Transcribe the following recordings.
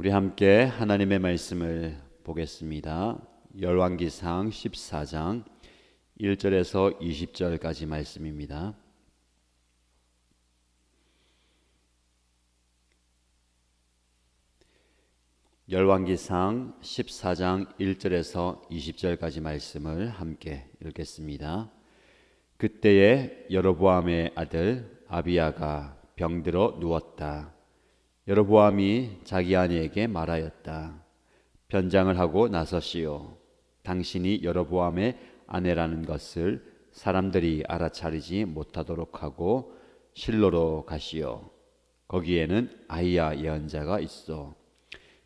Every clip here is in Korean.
우리 함께 하나님의 말씀을 보겠습니다. 열왕기상 14장 1절에서 20절까지 말씀입니다. 열왕기상 14장 1절에서 20절까지 말씀을 함께 읽겠습니다. 그때에 여로보암의 아들 아비야가 병들어 누웠다. 여로보암이 자기 아내에게 말하였다. 변장을 하고 나서시오. 당신이 여로보암의 아내라는 것을 사람들이 알아차리지 못하도록 하고 실로로 가시오. 거기에는 아히야 예언자가 있어.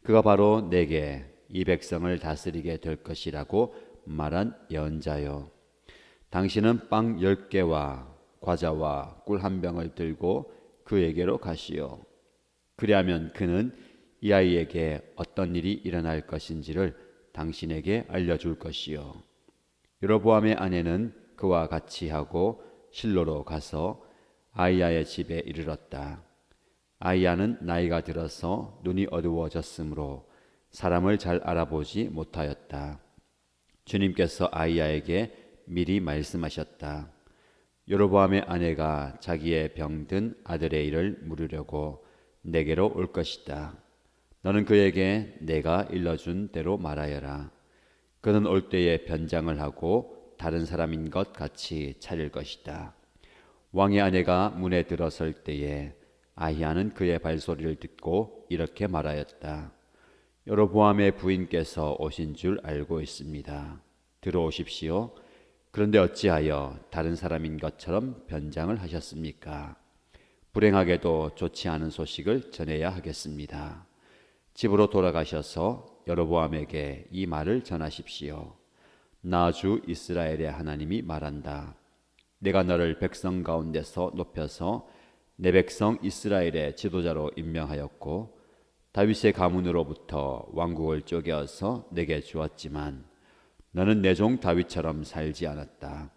그가 바로 내게 이 백성을 다스리게 될 것이라고 말한 예언자요. 당신은 빵 10개와 과자와 꿀 한 병을 들고 그에게로 가시오. 그리하면 그는 이 아이에게 어떤 일이 일어날 것인지를 당신에게 알려줄 것이요. 여로보암의 아내는 그와 같이 하고 실로로 가서 아히야의 집에 이르렀다. 아히야는 나이가 들어서 눈이 어두워졌으므로 사람을 잘 알아보지 못하였다. 주님께서 아히야에게 미리 말씀하셨다. 여로보암의 아내가 자기의 병든 아들의 일을 물으려고 내게로 올 것이다. 너는 그에게 내가 일러준 대로 말하여라. 그는 올 때에 변장을 하고 다른 사람인 것 같이 차릴 것이다. 왕의 아내가 문에 들어설 때에 아히야는 그의 발소리를 듣고 이렇게 말하였다. 여로보암의 부인께서 오신 줄 알고 있습니다. 들어오십시오. 그런데 어찌하여 다른 사람인 것처럼 변장을 하셨습니까? 불행하게도 좋지 않은 소식을 전해야 하겠습니다. 집으로 돌아가셔서 여로보암에게 이 말을 전하십시오. 나 주 이스라엘의 하나님이 말한다. 내가 너를 백성 가운데서 높여서 내 백성 이스라엘의 지도자로 임명하였고 다윗의 가문으로부터 왕국을 쪼개어서 내게 주었지만 너는 내 종 다윗처럼 살지 않았다.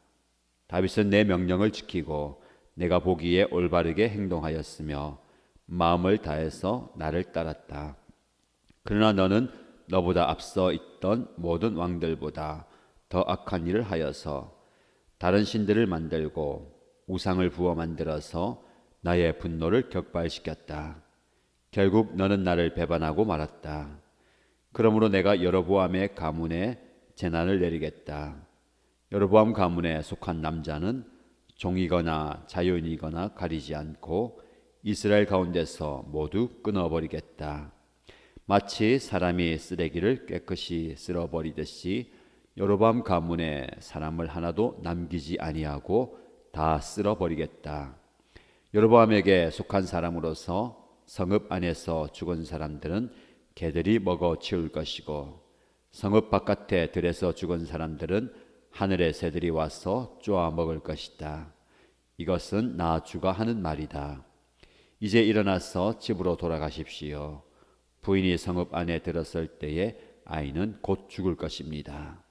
다윗은 내 명령을 지키고 내가 보기에 올바르게 행동하였으며 마음을 다해서 나를 따랐다. 그러나 너는 너보다 앞서 있던 모든 왕들보다 더 악한 일을 하여서 다른 신들을 만들고 우상을 부어 만들어서 나의 분노를 격발시켰다. 결국 너는 나를 배반하고 말았다. 그러므로 내가 여로보암의 가문에 재난을 내리겠다. 여로보암 가문에 속한 남자는 종이거나 자유인이거나 가리지 않고 이스라엘 가운데서 모두 끊어버리겠다. 마치 사람이 쓰레기를 깨끗이 쓸어버리듯이 여로보암 가문에 사람을 하나도 남기지 아니하고 다 쓸어버리겠다. 여로보암에게 속한 사람으로서 성읍 안에서 죽은 사람들은 개들이 먹어 치울 것이고 성읍 바깥에 들에서 죽은 사람들은 하늘의 새들이 와서 쪼아 먹을 것이다. 이것은 나 주가 하는 말이다. 이제 일어나서 집으로 돌아가십시오. 부인이 성읍 안에 들었을 때에 아이는 곧 죽을 것입니다.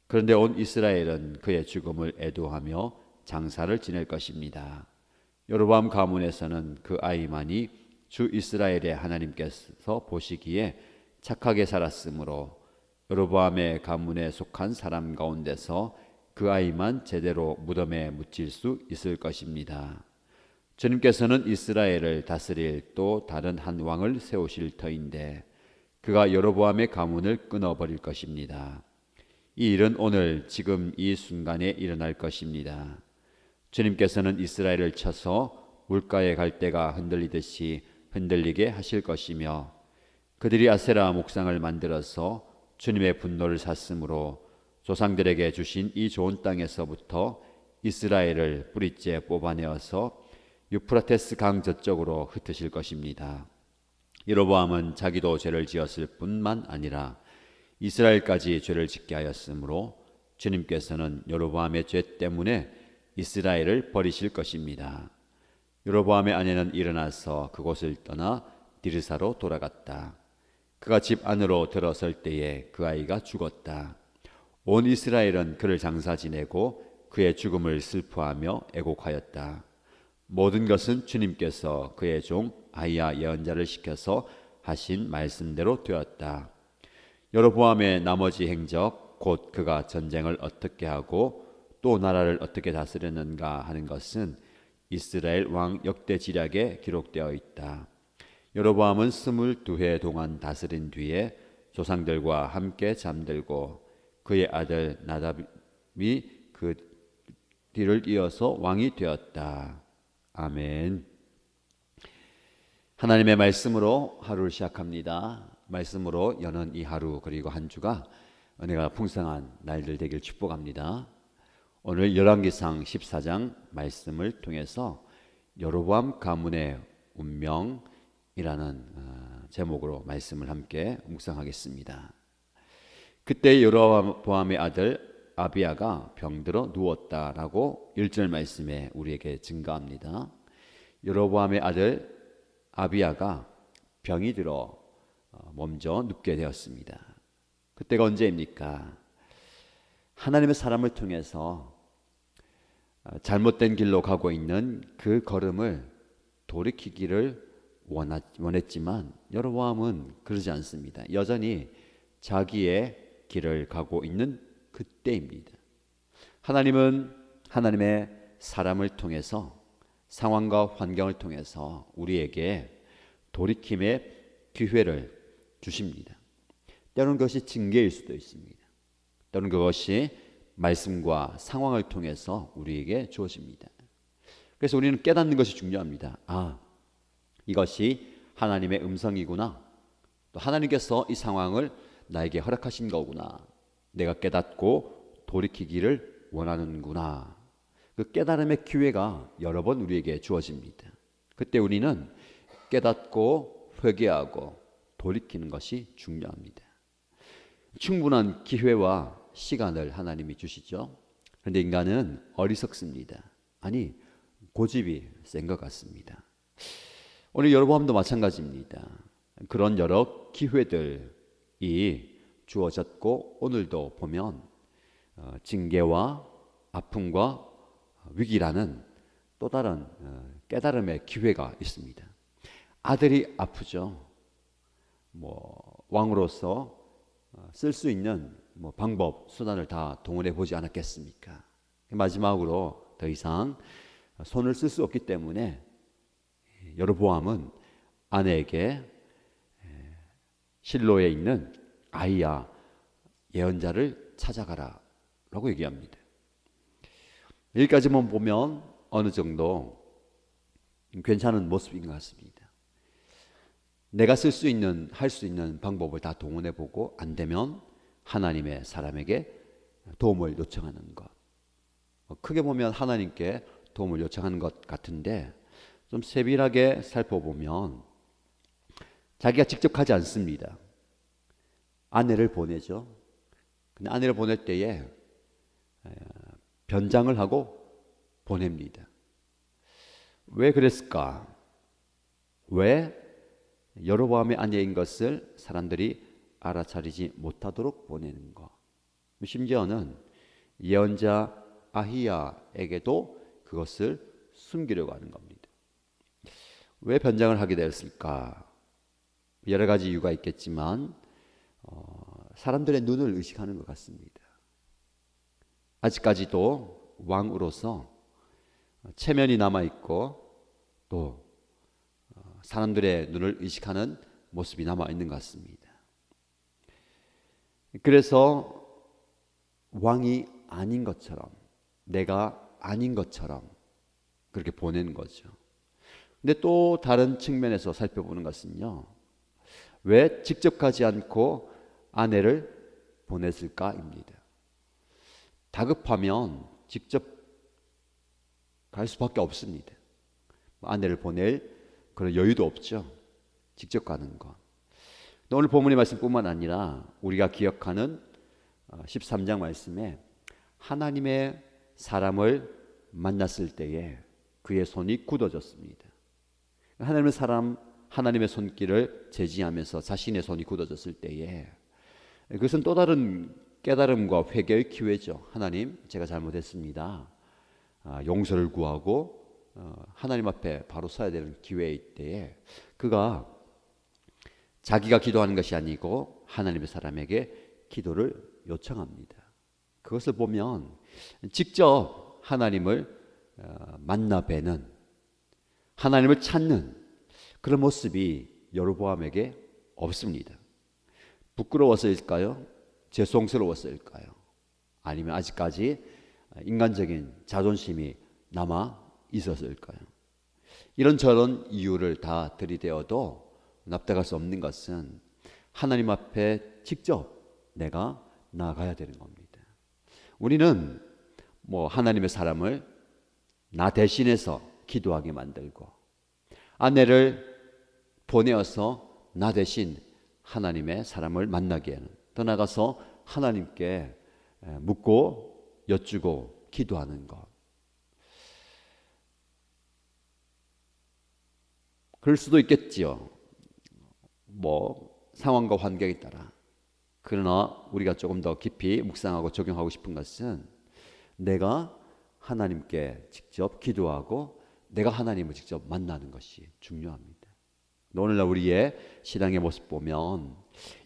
그런데 온 이스라엘은 그의 죽음을 애도하며 장사를 지낼 것입니다. 여로보암 가문에서는 그 아이만이 주 이스라엘의 하나님께서 보시기에 착하게 살았으므로 여로보암의 가문에 속한 사람 가운데서 그 아이만 제대로 무덤에 묻힐 수 있을 것입니다. 주님께서는 이스라엘을 다스릴 또 다른 한 왕을 세우실 터인데 그가 여로보암의 가문을 끊어버릴 것입니다. 이 일은 오늘 지금 이 순간에 일어날 것입니다. 주님께서는 이스라엘을 쳐서 물가의 갈대가 흔들리듯이 흔들리게 하실 것이며 그들이 아세라 목상을 만들어서 주님의 분노를 샀으므로 조상들에게 주신 이 좋은 땅에서부터 이스라엘을 뿌리째 뽑아내어서 유프라테스 강 저쪽으로 흩으실 것입니다. 여로보암은 자기도 죄를 지었을 뿐만 아니라 이스라엘까지 죄를 짓게 하였으므로 주님께서는 여로보암의 죄 때문에 이스라엘을 버리실 것입니다. 여로보암의 아내는 일어나서 그곳을 떠나 디르사로 돌아갔다. 그가 집 안으로 들어설 때에 그 아이가 죽었다. 온 이스라엘은 그를 장사 지내고 그의 죽음을 슬퍼하며 애곡하였다. 모든 것은 주님께서 그의 종 아히야 예언자를 시켜서 하신 말씀대로 되었다. 여로보암의 나머지 행적, 곧 그가 전쟁을 어떻게 하고 또 나라를 어떻게 다스렸는가 하는 것은 이스라엘 왕 역대지략에 기록되어 있다. 여로보암은 22해 동안 다스린 뒤에 조상들과 함께 잠들고 그의 아들 나답이 그 뒤를 이어서 왕이 되었다. 아멘. 하나님의 말씀으로 하루를 시작합니다. 말씀으로 여는 이 하루 그리고 한 주가 은혜가 풍성한 날들 되길 축복합니다. 오늘 열왕기상 14장 말씀을 통해서 여로보암 가문의 운명이라는 제목으로 말씀을 함께 묵상하겠습니다. 그때 여로보암의 아들 아비야가 병들어 누웠다라고 1절 말씀에 우리에게 증가합니다. 여로보암의 아들 아비야가 병이 들어 먼저 눕게 되었습니다. 그때가 언제입니까? 하나님의 사람을 통해서 잘못된 길로 가고 있는 그 걸음을 돌이키기를 원했지만 여로보암은 그러지 않습니다. 여전히 자기의 길을 가고 있는 그때입니다. 하나님은 하나님의 사람을 통해서 상황과 환경을 통해서 우리에게 돌이킴의 기회를 주십니다. 때로는 그것이 징계일 수도 있습니다. 때로는 그것이 말씀과 상황을 통해서 우리에게 주어집니다. 그래서 우리는 깨닫는 것이 중요합니다. 이것이 하나님의 음성이구나. 또 하나님께서 이 상황을 나에게 허락하신 거구나. 내가 깨닫고 돌이키기를 원하는구나. 그 깨달음의 기회가 여러 번 우리에게 주어집니다. 그때 우리는 깨닫고 회개하고 돌이키는 것이 중요합니다. 충분한 기회와 시간을 하나님이 주시죠. 그런데 인간은 어리석습니다. 아니, 고집이 센 것 같습니다. 오늘 여로보암도 마찬가지입니다. 그런 여러 기회들이 주어졌고 오늘도 보면 징계와 아픔과 위기라는 또 다른 깨달음의 기회가 있습니다. 아들이 아프죠. 왕으로서 쓸 수 있는 방법, 수단을 다 동원해 보지 않았겠습니까? 마지막으로 더 이상 손을 쓸 수 없기 때문에 여로보암은 아내에게 실로에 있는 아히야 예언자를 찾아가라 라고 얘기합니다. 여기까지만 보면 어느 정도 괜찮은 모습인 것 같습니다. 내가 쓸 수 있는, 할 수 있는 방법을 다 동원해 보고 안 되면 하나님의 사람에게 도움을 요청하는 것. 크게 보면 하나님께 도움을 요청하는 것 같은데 좀 세밀하게 살펴보면 자기가 직접 가지 않습니다. 아내를 보내죠. 근데 아내를 보낼 때에 변장을 하고 보냅니다. 왜 그랬을까? 왜 여로보암의 아내인 것을 사람들이 알아차리지 못하도록 보내는 것. 심지어는 예언자 아히야에게도 그것을 숨기려고 하는 겁니다. 왜 변장을 하게 되었을까? 여러 가지 이유가 있겠지만 사람들의 눈을 의식하는 것 같습니다. 아직까지도 왕으로서 체면이 남아있고 또 사람들의 눈을 의식하는 모습이 남아있는 것 같습니다. 그래서 왕이 아닌 것처럼, 내가 아닌 것처럼 그렇게 보내는 거죠. 근데 또 다른 측면에서 살펴보는 것은요, 왜 직접 가지 않고 아내를 보냈을까입니다. 다급하면 직접 갈 수밖에 없습니다. 아내를 보낼 그런 여유도 없죠. 직접 가는 것. 오늘 본문의 말씀뿐만 아니라 우리가 기억하는 13장 말씀에 하나님의 사람을 만났을 때에 그의 손이 굳어졌습니다. 하나님의 사람, 하나님의 손길을 제지하면서 자신의 손이 굳어졌을 때에 그것은 또 다른 깨달음과 회개의 기회죠. 하나님, 제가 잘못했습니다. 용서를 구하고 하나님 앞에 바로 서야 되는 기회일 때에 그가 자기가 기도하는 것이 아니고 하나님의 사람에게 기도를 요청합니다. 그것을 보면 직접 하나님을 만나 뵈는, 하나님을 찾는 그런 모습이 여로보암에게 없습니다. 부끄러워서일까요? 죄송스러워서일까요? 아니면 아직까지 인간적인 자존심이 남아 있어서일까요? 이런저런 이유를 다 들이대어도 납득할 수 없는 것은 하나님 앞에 직접 내가 나아가야 되는 겁니다. 우리는 하나님의 사람을 나 대신해서 기도하게 만들고, 아내를 보내어서 나 대신 하나님의 사람을 만나게 하는, 더 나아가서 하나님께 묻고 여쭈고 기도하는 것. 그럴 수도 있겠지요. 상황과 환경에 따라. 그러나 우리가 조금 더 깊이 묵상하고 적용하고 싶은 것은 내가 하나님께 직접 기도하고 내가 하나님을 직접 만나는 것이 중요합니다. 오늘날 우리의 신앙의 모습 보면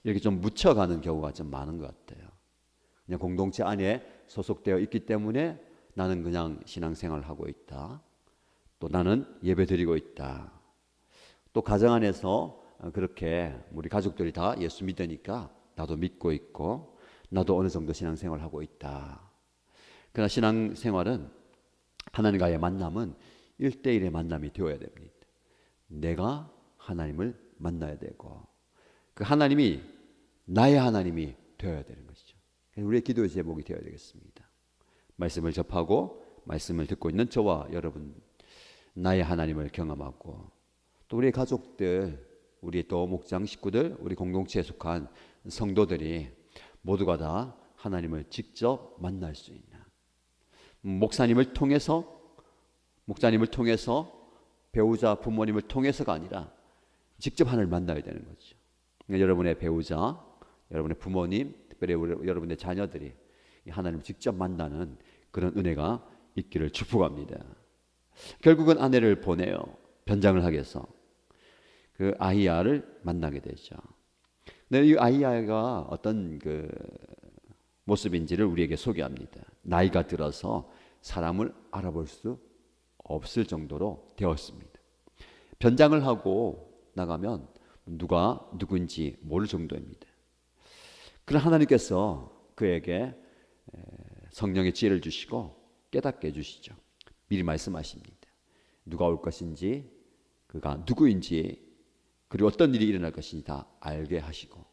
이렇게 좀 묻혀가는 경우가 좀 많은 것 같아요. 그냥 공동체 안에 소속되어 있기 때문에 나는 그냥 신앙생활을 하고 있다. 또 나는 예배 드리고 있다. 또 가정 안에서 그렇게 우리 가족들이 다 예수 믿으니까 나도 믿고 있고 나도 어느 정도 신앙생활을 하고 있다. 그러나 신앙생활은 하나님과의 만남은 1대1의 만남이 되어야 됩니다. 내가 하나님을 만나야 되고 그 하나님이 나의 하나님이 되어야 되는 것이죠. 우리의 기도의 제목이 되어야 되겠습니다. 말씀을 접하고 말씀을 듣고 있는 저와 여러분, 나의 하나님을 경험하고 또 우리의 가족들, 우리 또 목장 식구들, 우리 공동체에 속한 성도들이 모두가 다 하나님을 직접 만날 수 있는, 목사님을 통해서, 목자님을 통해서, 배우자, 부모님을 통해서가 아니라 직접 하나님을 만나야 되는 거죠. 여러분의 배우자, 여러분의 부모님, 특별히 여러분의 자녀들이 하나님을 직접 만나는 그런 은혜가 있기를 축복합니다. 결국은 아내를 보내요. 변장을 하기 위해서. 그 아히야를 만나게 되죠. 근데 이 아히야가 어떤 그 모습인지를 우리에게 소개합니다. 나이가 들어서 사람을 알아볼 수 없을 정도로 되었습니다. 변장을 하고 나가면 누가 누구인지 모를 정도입니다. 그러나 하나님께서 그에게 성령의 지혜를 주시고 깨닫게 해주시죠. 미리 말씀하십니다. 누가 올 것인지, 그가 누구인지, 그리고 어떤 일이 일어날 것인지 다 알게 하시고,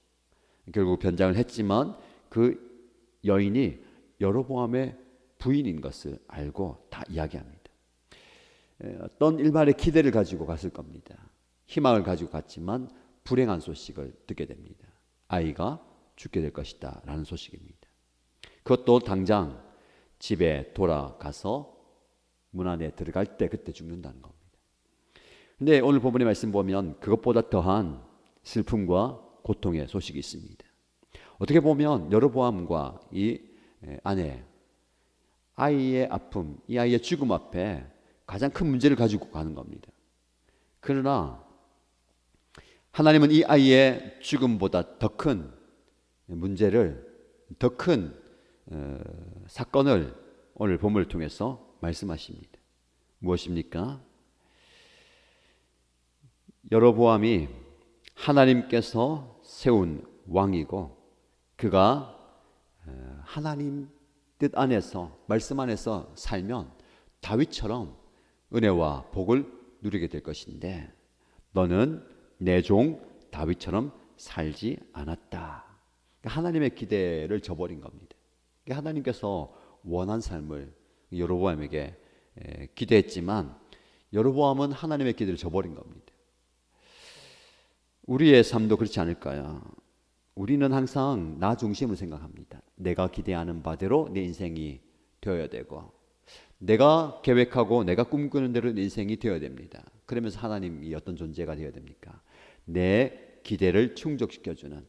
결국 변장을 했지만 그 여인이 여로보암의 부인인 것을 알고 다 이야기합니다. 어떤 일말의 기대를 가지고 갔을 겁니다. 희망을 가지고 갔지만 불행한 소식을 듣게 됩니다. 아이가 죽게 될 것이다 라는 소식입니다. 그것도 당장 집에 돌아가서 문 안에 들어갈 때 그때 죽는다는 겁니다. 근데 오늘 본문의 말씀 보면 그것보다 더한 슬픔과 고통의 소식이 있습니다. 어떻게 보면 여로보암과 이 아내, 아이의 아픔, 이 아이의 죽음 앞에 가장 큰 문제를 가지고 가는 겁니다. 그러나 하나님은 이 아이의 죽음보다 더 큰 문제를, 더 큰 사건을 오늘 본문을 통해서 말씀하십니다. 무엇입니까? 여로보암이 하나님께서 세운 왕이고 그가 하나님 뜻 안에서, 말씀 안에서 살면 다윗처럼 은혜와 복을 누리게 될 것인데 너는 내 종 다윗처럼 살지 않았다. 하나님의 기대를 저버린 겁니다. 하나님께서 원한 삶을 여로보암에게 기대했지만 여로보암은 하나님의 기대를 저버린 겁니다. 우리의 삶도 그렇지 않을까요? 우리는 항상 나 중심으로 생각합니다. 내가 기대하는 바대로 내 인생이 되어야 되고 내가 계획하고 내가 꿈꾸는 대로 내 인생이 되어야 됩니다. 그러면서 하나님이 어떤 존재가 되어야 됩니까? 내 기대를 충족시켜주는,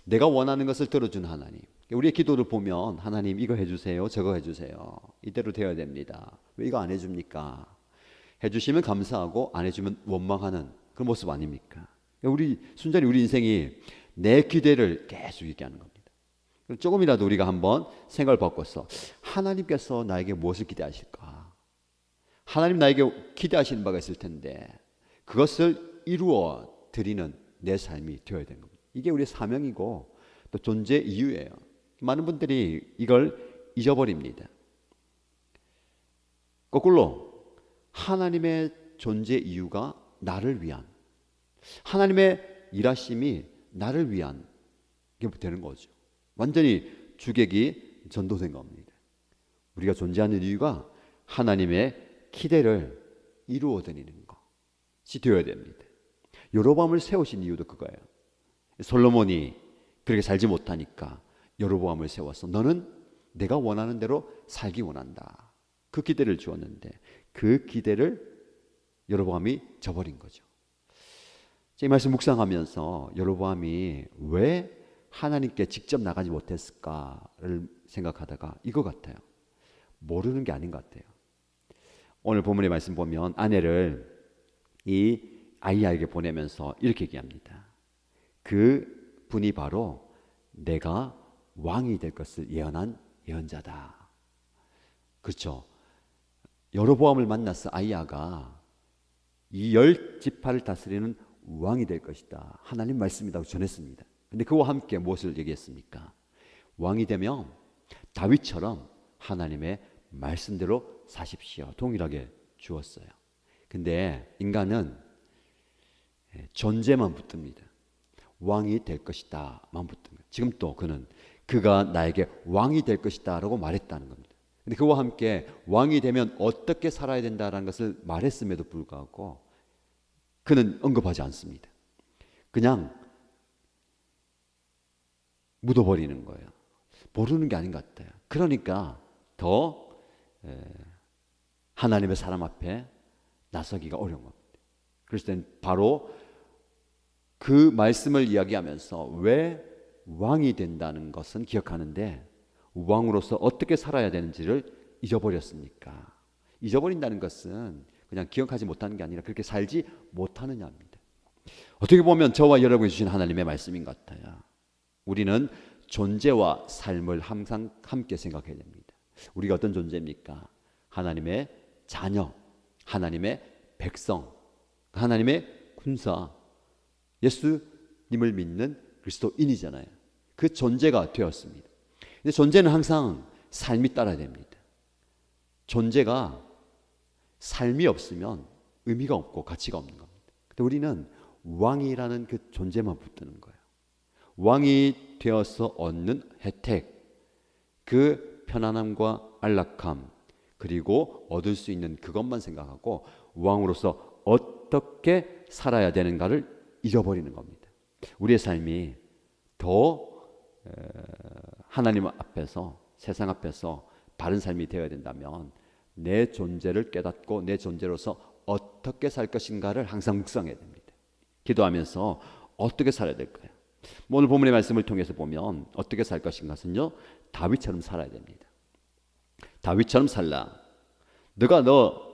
내가 원하는 것을 들어주는 하나님. 우리의 기도를 보면 하나님 이거 해주세요, 저거 해주세요, 이대로 되어야 됩니다. 왜 이거 안 해줍니까? 해주시면 감사하고 안 해주면 원망하는 그런 모습 아닙니까? 순전히 우리 인생이 내 기대를 계속 얘기하는 겁니다. 조금이라도 우리가 한번 생각을 바꿔서 하나님께서 나에게 무엇을 기대하실까? 하나님 나에게 기대하시는 바가 있을 텐데 그것을 이루어 드리는 내 삶이 되어야 되는 겁니다. 이게 우리의 사명이고 또 존재 이유예요. 많은 분들이 이걸 잊어버립니다. 거꾸로 하나님의 존재 이유가 나를 위한, 하나님의 일하심이 나를 위한 게 되는 거죠. 완전히 주객이 전도된 겁니다. 우리가 존재하는 이유가 하나님의 기대를 이루어 드리는 것이 되어야 됩니다. 여로보암을 세우신 이유도 그거예요. 솔로몬이 그렇게 살지 못하니까 여로보암을 세워서 너는 내가 원하는 대로 살기 원한다. 그 기대를 주었는데 그 기대를 여로보암이 저버린 거죠. 이 말씀 묵상하면서 여로보암이 왜 하나님께 직접 나가지 못했을까를 생각하다가 이거 같아요. 모르는 게 아닌 것 같아요. 오늘 본문의 말씀 보면 아내를 이 아이야에게 보내면서 이렇게 얘기합니다. 그 분이 바로 내가 왕이 될 것을 예언한 예언자다. 그렇죠. 여로보암을 만나서 아이야가 이 10지파를 다스리는 왕이 될 것이다. 하나님 말씀이라고 전했습니다. 근데 그와 함께 무엇을 얘기했습니까? 왕이 되면 다윗처럼 하나님의 말씀대로 사십시오. 동일하게 주었어요. 근데 인간은 존재만 붙듭니다. 왕이 될 것이다만 붙듭니다. 지금 또 그가 나에게 왕이 될 것이다 라고 말했다는 겁니다. 근데 그와 함께 왕이 되면 어떻게 살아야 된다는 것을 말했음에도 불구하고 그는 언급하지 않습니다. 그냥 묻어버리는 거예요. 모르는 게 아닌 것 같아요. 그러니까 더 하나님의 사람 앞에 나서기가 어려운 겁니다. 그럴 때는 바로 그 말씀을 이야기하면서 왜 왕이 된다는 것은 기억하는데 왕으로서 어떻게 살아야 되는지를 잊어버렸습니까? 잊어버린다는 것은 그냥 기억하지 못하는 게 아니라 그렇게 살지 못하느냐입니다. 어떻게 보면 저와 여러분이 주신 하나님의 말씀인 것 같아요. 우리는 존재와 삶을 항상 함께 생각해야 됩니다. 우리가 어떤 존재입니까? 하나님의 자녀, 하나님의 백성, 하나님의 군사, 예수님을 믿는 그리스도인이잖아요. 그 존재가 되었습니다. 근데 존재는 항상 삶이 따라야 됩니다. 존재가 삶이 없으면 의미가 없고 가치가 없는 겁니다. 근데 우리는 왕이라는 그 존재만 붙드는 거예요. 왕이 되어서 얻는 혜택, 그 편안함과 안락함, 그리고 얻을 수 있는 그것만 생각하고 왕으로서 어떻게 살아야 되는가를 잊어버리는 겁니다. 우리의 삶이 더 하나님 앞에서, 세상 앞에서 바른 삶이 되어야 된다면 내 존재를 깨닫고 내 존재로서 어떻게 살 것인가를 항상 묵상해야 됩니다. 기도하면서 어떻게 살아야 될까요? 오늘 본문의 말씀을 통해서 보면 어떻게 살 것인가는요, 다윗처럼 살아야 됩니다. 다윗처럼 살라. 너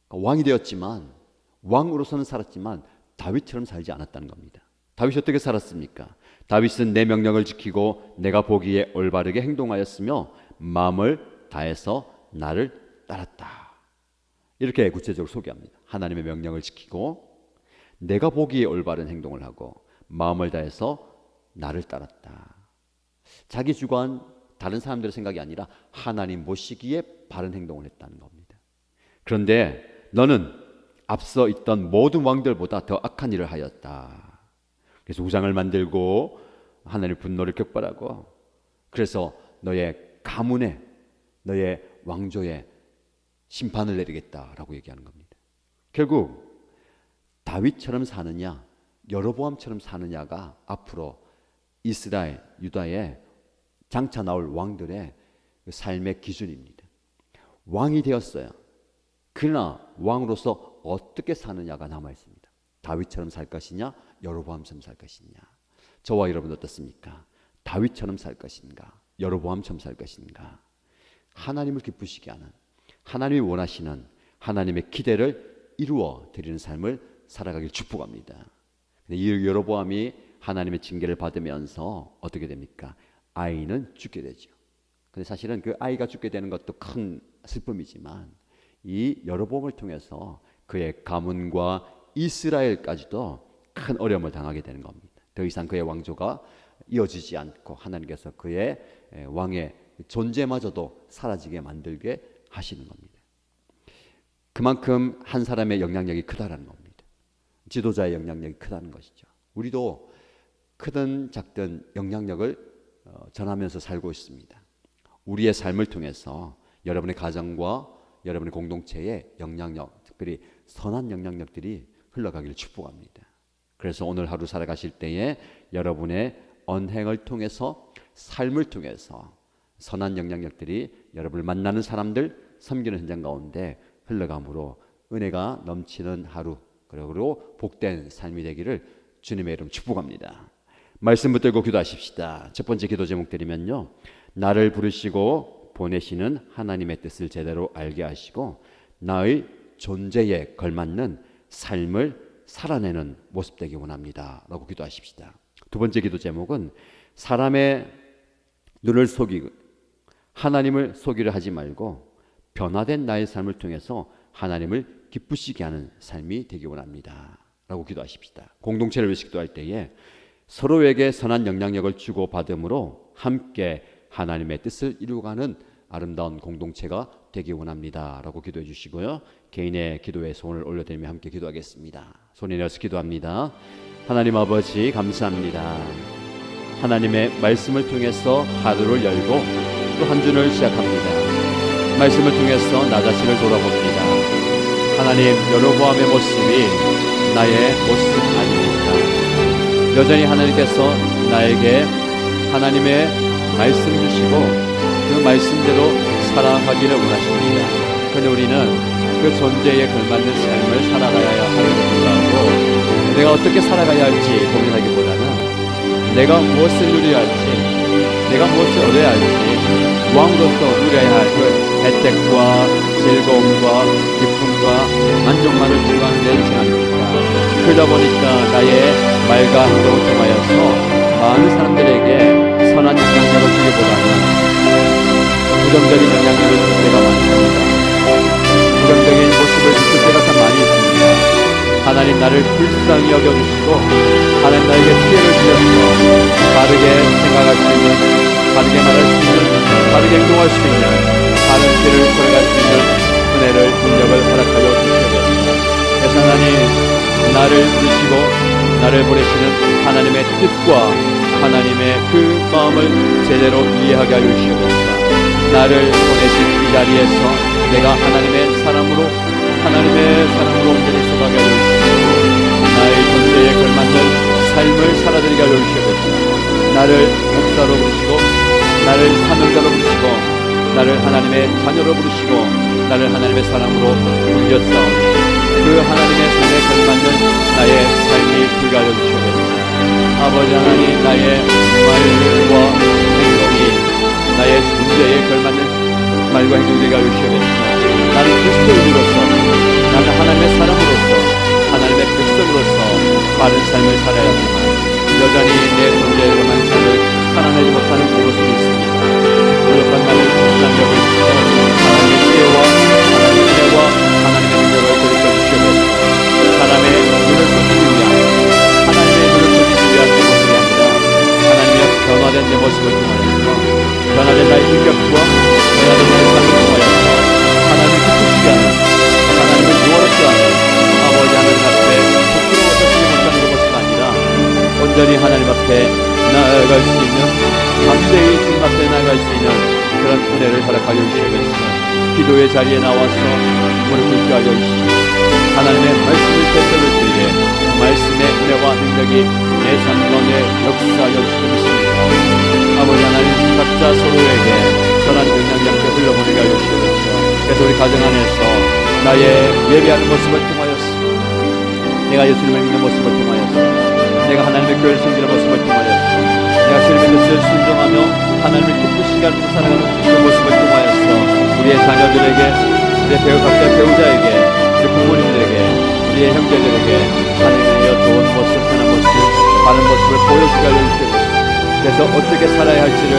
왕이 되었지만, 왕으로서는 살았지만 다윗처럼 살지 않았다는 겁니다. 다윗이 어떻게 살았습니까? 다윗은 내 명령을 지키고 내가 보기에 올바르게 행동하였으며 마음을 다해서 나를 따랐다. 이렇게 구체적으로 소개합니다. 하나님의 명령을 지키고 내가 보기에 올바른 행동을 하고 마음을 다해서 나를 따랐다. 자기 주관, 다른 사람들의 생각이 아니라 하나님 보시기에 바른 행동을 했다는 겁니다. 그런데 너는 앞서 있던 모든 왕들보다 더 악한 일을 하였다. 그래서 우상을 만들고 하나님의 분노를 격발하고, 그래서 너의 가문에, 너의 왕조에 심판을 내리겠다라고 얘기하는 겁니다. 결국 다윗처럼 사느냐 여로보암처럼 사느냐가 앞으로 이스라엘, 유다에 장차 나올 왕들의 삶의 기준입니다. 왕이 되었어요. 그러나 왕으로서 어떻게 사느냐가 남아있습니다. 다윗처럼 살 것이냐 여로보암처럼 살 것이냐. 저와 여러분 어떻습니까? 다윗처럼 살 것인가 여로보암처럼 살 것인가. 하나님을 기쁘시게 하는, 하나님이 원하시는 하나님의 기대를 이루어 드리는 삶을 살아가길 축복합니다. 근데 이 여로보암이 하나님의 징계를 받으면서 어떻게 됩니까? 아이는 죽게 되죠. 근데 사실은 그 아이가 죽게 되는 것도 큰 슬픔이지만 이 여로보암을 통해서 그의 가문과 이스라엘까지도 큰 어려움을 당하게 되는 겁니다. 더 이상 그의 왕조가 이어지지 않고 하나님께서 그의 왕의 존재마저도 사라지게 만들게 하시는 겁니다. 그만큼 한 사람의 영향력이 크다라는 겁니다. 지도자의 영향력이 크다는 것이죠. 우리도 크든 작든 영향력을 전하면서 살고 있습니다. 우리의 삶을 통해서 여러분의 가정과 여러분의 공동체에 영향력, 특별히 선한 영향력들이 흘러가기를 축복합니다. 그래서 오늘 하루 살아가실 때에 여러분의 언행을 통해서, 삶을 통해서 선한 영향력들이 여러분을 만나는 사람들, 섬기는 현장 가운데 흘러감으로 은혜가 넘치는 하루, 그리고 복된 삶이 되기를 주님의 이름 축복합니다. 말씀 붙들고 기도하십시다. 첫 번째 기도 제목 드리면요, 나를 부르시고 보내시는 하나님의 뜻을 제대로 알게 하시고 나의 존재에 걸맞는 삶을 살아내는 모습 되기 원합니다 라고 기도하십시다. 두 번째 기도 제목은 사람의 눈을 속이고 하나님을 속이려 하지 말고 변화된 나의 삶을 통해서 하나님을 기쁘시게 하는 삶이 되기 원합니다 라고 기도하십시다. 공동체를 위해서 기도할 때에 서로에게 선한 영향력을 주고 받음으로 함께 하나님의 뜻을 이루어가는 아름다운 공동체가 되기 원합니다 라고 기도해 주시고요, 개인의 기도에 손을 올려드리며 함께 기도하겠습니다. 손이 내어서 기도합니다. 하나님 아버지 감사합니다. 하나님의 말씀을 통해서 하루를 열고 또 한 주를 시작합니다. 말씀을 통해서 나 자신을 돌아봅니다. 하나님, 여로보암의 모습이 나의 모습 아닙니까? 여전히 하나님께서 나에게 하나님의 말씀 주시고 그 말씀대로 살아가기를 원하십니다. 그런데 우리는 그 존재에 걸맞는 삶을 살아가야 하는지 몰라도 내가 어떻게 살아가야 할지 고민하기보다는 내가 무엇을 누려야 할지, 내가 무엇을 얻어야 할지, 왕으로서 누려야 할 그 혜택과 즐거움과 기쁨과 만족만을 추구하는 데 있지 않습니까? 그러다 보니까 나의 말과 행동을 통하여서 많은 사람들에게 선한 영향력을 주기보다는 부정적인 영향력을 줄 때가 많습니다. 부정적인 모습을 비출 때가 참 많이 있습니다. 하나님, 나를 불쌍히 여겨주시고 하나님 나에게 피해를 주셔서 바르게 생각할 수 있는, 바르게 말할 수 있는, 바르게 행동할 수 있는, 바른 길을 걸어갈 수 있는 은혜를, 능력을 허락하여 주시옵소서. 그래서 하나님, 나를 부르시고 나를 보내시는 하나님의 뜻과 하나님의 그 마음을 제대로 이해하게 하여 주시옵소서. 나를 보내신 이 자리에서 내가 하나님의 사람으로 온전히 서가게 하여 주시옵소서. 나의 존재에 걸맞는 삶을 살아들이게 하여 주시옵소서. 나를 목사로 부르시고 나를 사명자로 부르시고 나를 하나님의 자녀로 부르시고 나를 하나님의 사람으로 불렸사오니 그 하나님의 삶에 걸맞는 나의 삶이 되게 하여 주시옵소서. 아버지 하나님, 나의 말과 행동이 나의 존재에 걸맞는 말과 행동이 되게 하여 주시옵소서. 나는 그리스도인으로서, 나는 하나님의 사람으로서, 하나님의 백성으로서 바른 삶을 살아야 하지만 여전히 내 존재에 걸맞는 삶을 살아내지 못하는 모습이 있습니다. 부족한 나를 불쌍히 여기시고 하나님의 지혜와 하나님의 은혜와 하나님의 능력을 드리켜 주시옵소서. 사람의 눈을 속이기 위한, 하나님의 눈을 속이기 위한 내 모습이 아니라 하나님의 변화된 내 모습을 통하여서, 변화된 나의 인격과 변화된 나의 삶을 통하여서 하나님을 기쁘시게 하는, 하나님을 유월하게 하는 아버지 하나님 앞에 부끄러워서 쓰지 못하는 그 모습이 아니라 온전히 하나님 앞에 나아갈 수 있는, 담대히 주님 앞에 나아갈 수 있는 그런 은혜를 허락하여 주시옵소서. 기도의 자리에 나와서 무릎 꿇게 하여 주시고 하나님의 말씀을 되새길 때에 말씀의 은혜와 능력이 내 삶 가운데 역사하여 주시옵소서. 아버지 하나님, 각자 서로에게 선한 영향력을 흘러보내게 하여 주시옵소서. 그래서 우리 가정 안에서 나의 예배하는 모습을 통하여서, 내가 예수님을 믿는 모습을 통하여서, 내가 하나님의 교회를 섬기는 모습을 통하여서, 내가 주님의 뜻을 순종하며 하나님을 기쁘시게 하면서 살아가는 그 모습을 통하여서 우리의 자녀들에게, 우리의 각자 배우자에게, 우리 부모님들에게 우리의 형제들에게 하나님의 좋은 모습, 선한 모습, 바른 모습을 보여주게 하여 주시옵소서. 그래서 어떻게 살아야 할지를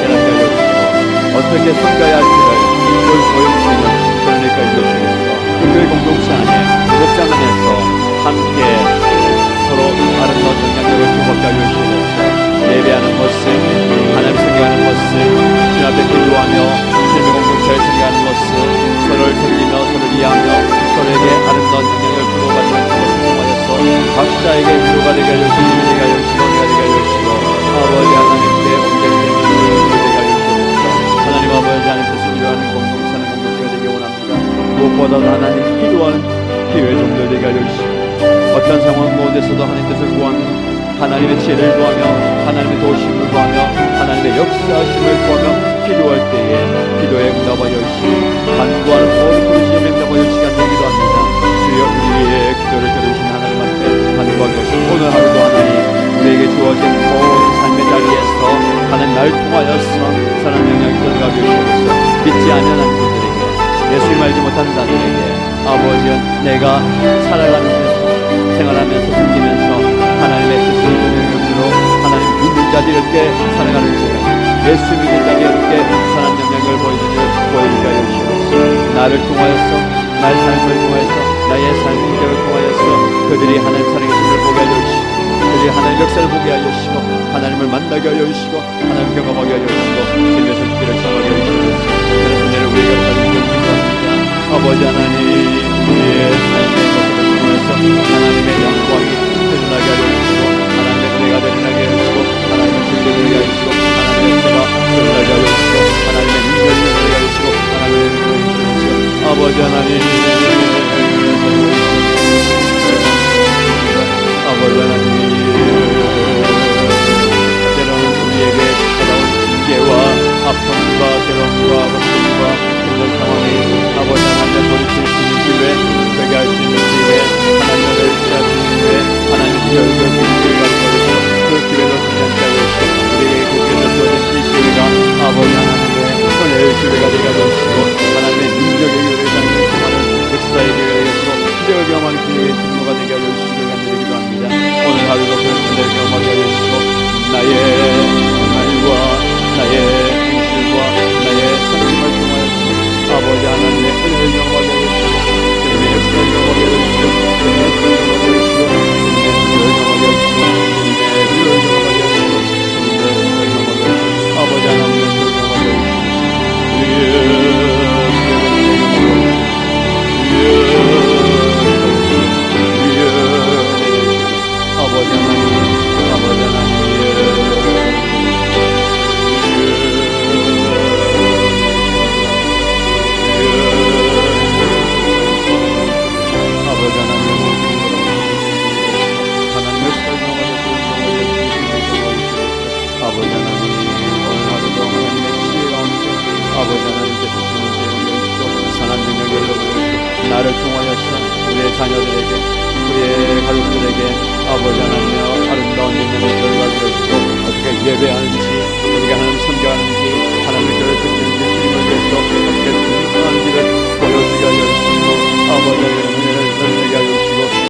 깨닫게 하여 주시고 어떻게 섬겨야 할지를 그걸 보여줄 수 있는 그러니까 이루어주시옵소서. 교회 공동체 안에 목장 안에서 함께 서로 아름다운 영향력을 주고받게 하여 주시옵소서. 예배하는 모습, 하나님 섬겨하는 모습, 주님 앞에 기도하며 삶의 공동체를 섬겨하는 모습, 서로를 섬기며 서로를 이해하며 서로에게 아름다운 영향을 주고받는 것을 통하여서 각자에게 위로가 되게 하여 주시고 힘이 되게 하여 주시고 은혜가 되게 하여 주시고 아버지 하나님께 온전히 되게 하여 주시옵소서. 하나님 아버지 하나님 뜻을 이루어가는 공동체는 공동체가 되기 원합니다. 무엇보다도 하나님 기도하는 기회 정도 되게 하여 주시고 어떤 상황 가운데서도 하나님 뜻을 구하며 하나님의 지혜를 구하며 하나님의 도우심을 구하며 하나님의 역사하심을 구하며 기도할 때에 기도에 응답하여 주시고 간구하는 모든 부르심에 응답하여 주시기 간절히기도 합니다. 주여 우리의 기도를 들으신 하나님 앞에 간구하게 하시고 오늘 하루도 하나님 우리에게 주어진 모든 삶의 자리에서 하나님 날 통하여서 선한 영향이 들어가게 하시옵소서. 믿지 않는 분들에게 예수를 알지 못하는 자들에게 아버지여 내가 살아가는 데서 생활하면서 섬기면서 하나님의 뜻을 영향으로 하나님 믿는 자들에게 살아가는 시간 예수 믿는 자들에게 선한 영향을 보여주게 하여 주시옵소서. 나를 통하여서 나의 삶을 통하여서 나의 삶의 인격을 통하여서 그들이 하나님 살아계심을 보게 하여 주시고 그들이 하나님의 역사를 보게 하여 주시고 하나님을 만나게 하여 주시고 하나님을 경험하게 하여 주시고 삶의 손길을 시작하게 하여 주시옵소서. 그런 은혜를 우리가 받으시길 기도합니다. 아버지 하나님 우리의 삶의 모습을 통해서 하나님의 영광이 드러나게 하여 주시고 하나님의 은혜가 드러나게 하여 주시고 하나님의 진리를 드러나게 하여 주시고 하나님의 역사가 드러나게 하여 주시고 하나님의 능력을 드러나게 하여 주시고 하나님의 능력을 드러나게 하여 주시고 아버지 하나님 아버지 하나님 때로는 우리에게 찾아온 징계와 아픔과 괴로움과 고통과 그런 상황이 아버지 하나님의 돌이킬 수 있는 기회 되게 할 수 있는 기회 하나님을 의지할 수 있는 기회 하나님의 기회를 그 기회가 되어주시고 그 기회로 성장케 하여 주시고 우리에게 그 기회로 주어진 이 기회가 아버지 하나님의 은혜의 기회가 되게 하여 주시고 하나님의 능력의 기회를 장면하는 역사의 기회가 되게 하시고 기적을 경험하는 기회의 증거가 되게 하여 주시길 간절히 기도합니다. 오늘 하루도 그런 은혜를 경험하게 하여 주시고 나의 말과 나의 행실과 나의 성품을 통하여서 아버지 하나님의 은혜를 경험하게 하여 주시고 주님의 역사를 경험하게 하여 주시고 주님의 은혜를 경험하게 하여 주시고 주님의 은혜를 경험하게 하여 주시고 주님의 위로를 경험하게 하여 주시고 주님의 역사를 경험하게 하여 주시고 아버지 하나님의 역사를 경험하게 하여 주시고 아버지 하나님 아버지 하나님 나를 통하여서 우리의 자녀들에게 우리의 가족들에게 아버지 하나님의 아름다운 영향을 들어가게 하시고 어떻게 예배하는